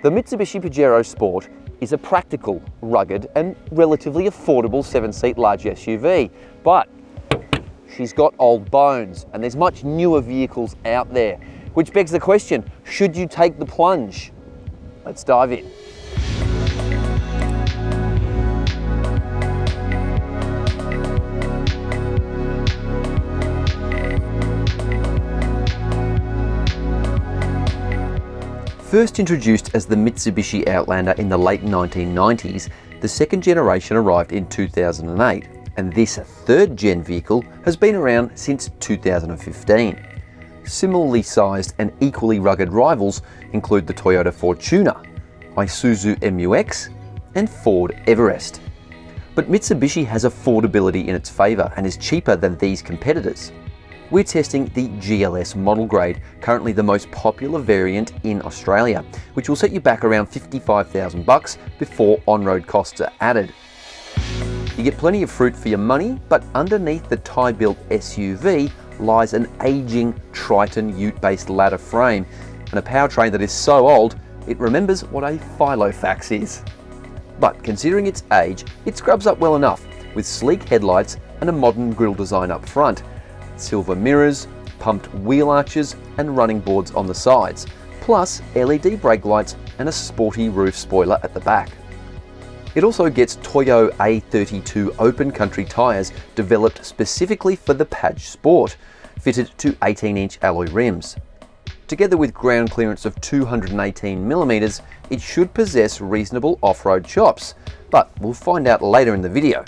The Mitsubishi Pajero Sport is a practical, rugged and relatively affordable 7-seat large SUV, but she's got old bones and there's much newer vehicles out there, which begs the question, should you take the plunge? Let's dive in. First introduced as the Mitsubishi Outlander in the late 1990s, the second generation arrived in 2008, and this third-gen vehicle has been around since 2015. Similarly sized and equally rugged rivals include the Toyota Fortuner, Isuzu MU-X, and Ford Everest. But Mitsubishi has affordability in its favour and is cheaper than these competitors. We're testing the GLS model grade, currently the most popular variant in Australia, which will set you back around $55,000 before on-road costs are added. You get plenty of fruit for your money, but underneath the tie-built SUV lies an aging Triton ute-based ladder frame and a powertrain that is so old it remembers what a Filofax is. But considering its age, it scrubs up well enough, with sleek headlights and a modern grille design up front, silver mirrors, pumped wheel arches and running boards on the sides, plus LED brake lights and a sporty roof spoiler at the back. It also gets Toyo A32 open country tyres developed specifically for the Paj Sport, fitted to 18-inch alloy rims. Together with ground clearance of 218mm, it should possess reasonable off-road chops, but we'll find out later in the video.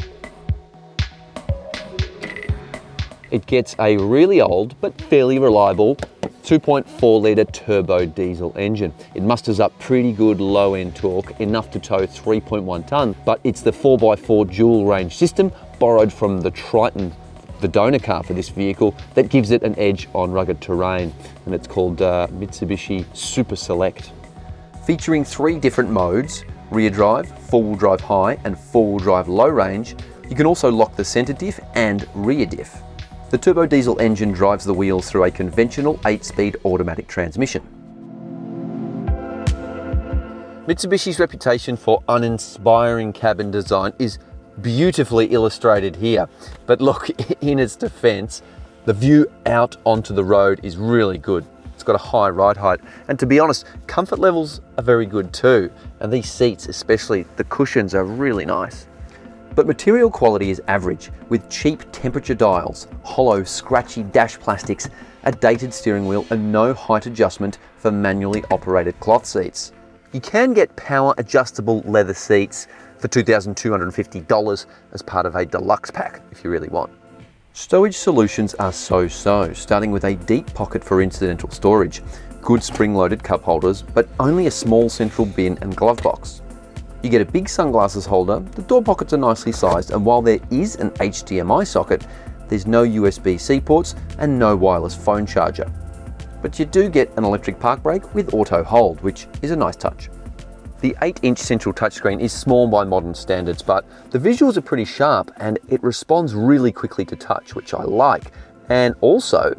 It gets a really old but fairly reliable 2.4 litre turbo diesel engine. It musters up pretty good low-end torque, enough to tow 3.1 tonne, but it's the 4x4 dual range system borrowed from the Triton, the donor car for this vehicle, that gives it an edge on rugged terrain, and it's called Mitsubishi Super Select. Featuring 3 different modes, rear drive, four-wheel drive high and four-wheel drive low range, you can also lock the centre diff and rear diff. The turbo diesel engine drives the wheels through a conventional 8-speed automatic transmission. Mitsubishi's reputation for uninspiring cabin design is beautifully illustrated here. But look, in its defence, the view out onto the road is really good. It's got a high ride height, and to be honest, comfort levels are very good too. And these seats, especially the cushions, are really nice. But material quality is average, with cheap temperature dials, hollow, scratchy dash plastics, a dated steering wheel and no height adjustment for manually operated cloth seats. You can get power adjustable leather seats for $2,250 as part of a deluxe pack if you really want. Stowage solutions are so-so, starting with a deep pocket for incidental storage, good spring-loaded cup holders, but only a small central bin and glove box. You get a big sunglasses holder, the door pockets are nicely sized, and while there is an HDMI socket, there's no USB-C ports and no wireless phone charger. But you do get an electric park brake with auto hold, which is a nice touch. The 8-inch central touchscreen is small by modern standards, but the visuals are pretty sharp and it responds really quickly to touch, which I like. And also,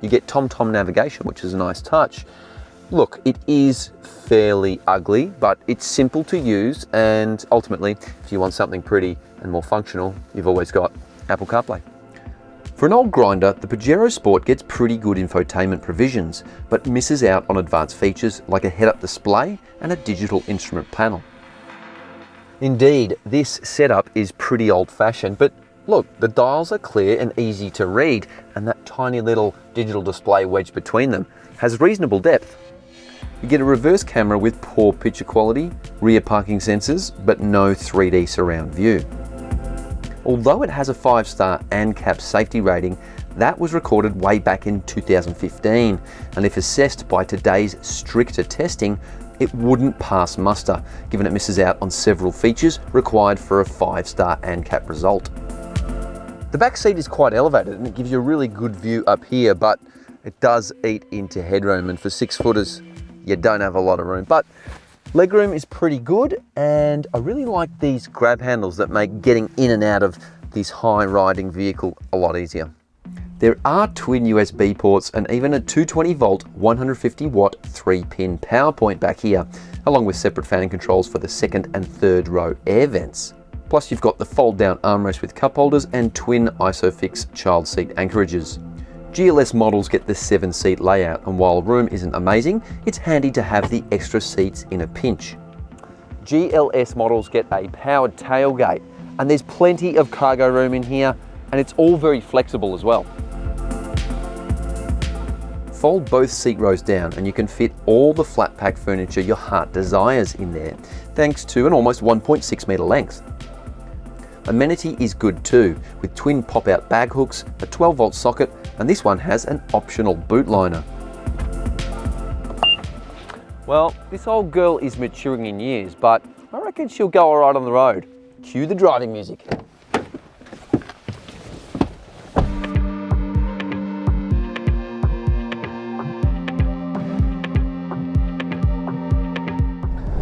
you get TomTom navigation, which is a nice touch. Look, it is fairly ugly, but it's simple to use, and ultimately, if you want something pretty and more functional, you've always got Apple CarPlay. For an old grinder, the Pajero Sport gets pretty good infotainment provisions, but misses out on advanced features like a head-up display and a digital instrument panel. Indeed, this setup is pretty old-fashioned, but look, the dials are clear and easy to read, and that tiny little digital display wedged between them has reasonable depth. You get a reverse camera with poor picture quality, rear parking sensors, but no 3D surround view. Although it has a 5-star ANCAP safety rating, that was recorded way back in 2015, and if assessed by today's stricter testing, it wouldn't pass muster, given it misses out on several features required for a 5-star ANCAP result. The back seat is quite elevated and it gives you a really good view up here, but it does eat into headroom, and for 6-footers, you don't have a lot of room. But legroom is pretty good, and I really like these grab handles that make getting in and out of this high riding vehicle a lot easier. There are twin USB ports and even a 220 volt 150 watt 3-pin power point back here, along with separate fan controls for the second and third row air vents. Plus you've got the fold down armrest with cup holders and twin ISOFIX child seat anchorages. GLS models get the 7-seat layout, and while room isn't amazing, it's handy to have the extra seats in a pinch. GLS models get a powered tailgate, and there's plenty of cargo room in here, and it's all very flexible as well. Fold both seat rows down and you can fit all the flat pack furniture your heart desires in there, thanks to an almost 1.6 metre length. Amenity is good too, with twin pop-out bag hooks, a 12-volt socket, and this one has an optional boot liner. Well, this old girl is maturing in years, but I reckon she'll go all right on the road. Cue the driving music.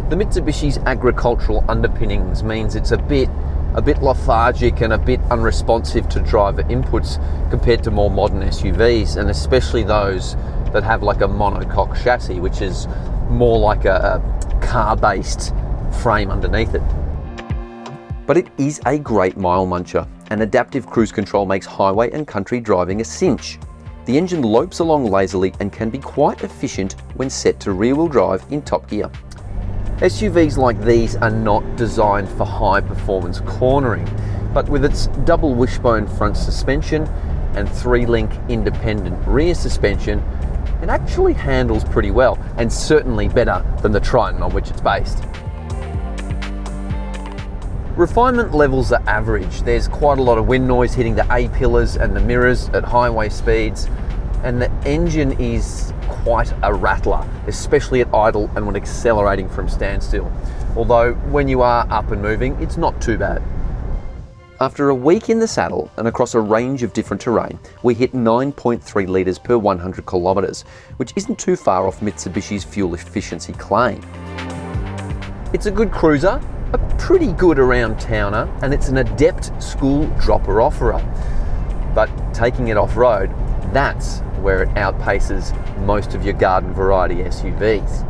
The Mitsubishi's agricultural underpinnings means it's a bit lethargic and a bit unresponsive to driver inputs compared to more modern SUVs, and especially those that have like a monocoque chassis, which is more like a car-based frame underneath it. But it is a great mile muncher, and adaptive cruise control makes highway and country driving a cinch. The engine lopes along lazily and can be quite efficient when set to rear-wheel drive in top gear. SUVs like these are not designed for high performance cornering, but with its double wishbone front suspension and 3-link independent rear suspension, it actually handles pretty well, and certainly better than the Triton on which it's based. Refinement levels are average. There's quite a lot of wind noise hitting the A-pillars and the mirrors at highway speeds, and the engine is quite a rattler, especially at idle and when accelerating from standstill. Although when you are up and moving, it's not too bad. After a week in the saddle and across a range of different terrain, we hit 9.3 litres per 100 kilometres, which isn't too far off Mitsubishi's fuel efficiency claim. It's a good cruiser, a pretty good around towner, and it's an adept school dropper-offerer. But taking it off-road, that's where it outpaces most of your garden variety SUVs.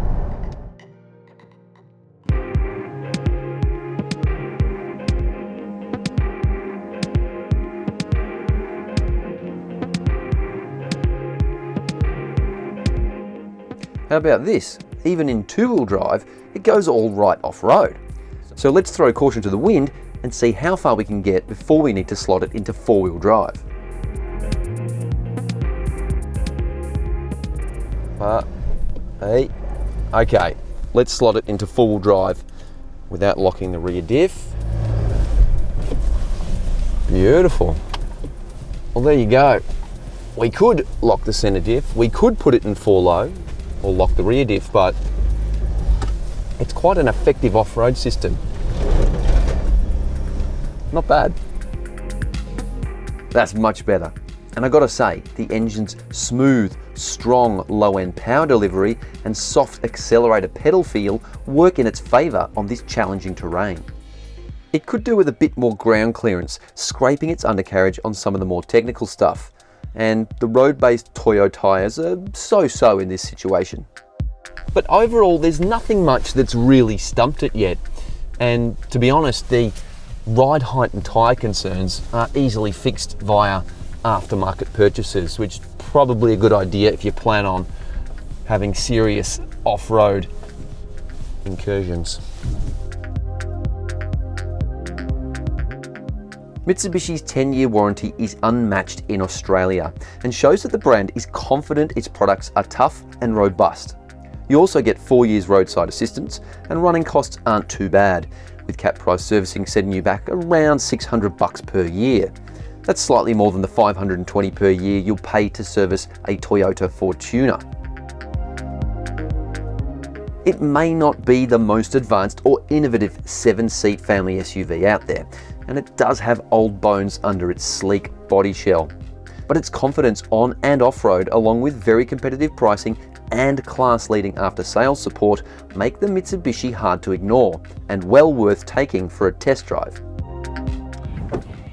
How about this? Even in two-wheel drive, it goes all right off-road. So let's throw caution to the wind and see how far we can get before we need to slot it into four-wheel drive. Okay, let's slot it into four-wheel drive without locking the rear diff. Beautiful. Well, there you go. We could lock the center diff, we could put it in 4-low or lock the rear diff, but it's quite an effective off-road system. Not bad. That's much better. And I gotta say, the engine's smooth, strong low-end power delivery and soft accelerator pedal feel work in its favour on this challenging terrain. It could do with a bit more ground clearance, scraping its undercarriage on some of the more technical stuff, and the road-based Toyo tyres are so-so in this situation. But overall, there's nothing much that's really stumped it yet, and to be honest, the ride height and tyre concerns are easily fixed via aftermarket purchases, which is probably a good idea if you plan on having serious off-road incursions. Mitsubishi's 10-year warranty is unmatched in Australia and shows that the brand is confident its products are tough and robust. You also get 4 years roadside assistance, and running costs aren't too bad, with cap price servicing setting you back around $600 per year. That's slightly more than the $520 per year you'll pay to service a Toyota Fortuner. It may not be the most advanced or innovative 7-seat family SUV out there, and it does have old bones under its sleek body shell. But its confidence on and off-road, along with very competitive pricing and class-leading after-sales support, make the Mitsubishi hard to ignore and well worth taking for a test drive.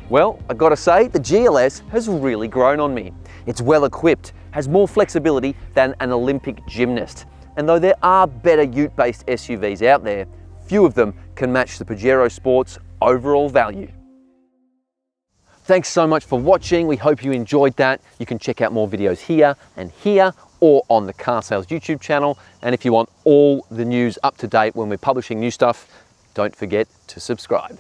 Well, I gotta say, the GLS has really grown on me. It's well equipped, has more flexibility than an Olympic gymnast, And though there are better ute-based SUVs out there, few of them can match the Pajero Sport's overall value. Thanks so much for watching. We hope you enjoyed that. You can check out more videos here and here, or on the Car Sales YouTube channel. And if you want all the news up to date when we're publishing new stuff, don't forget to subscribe.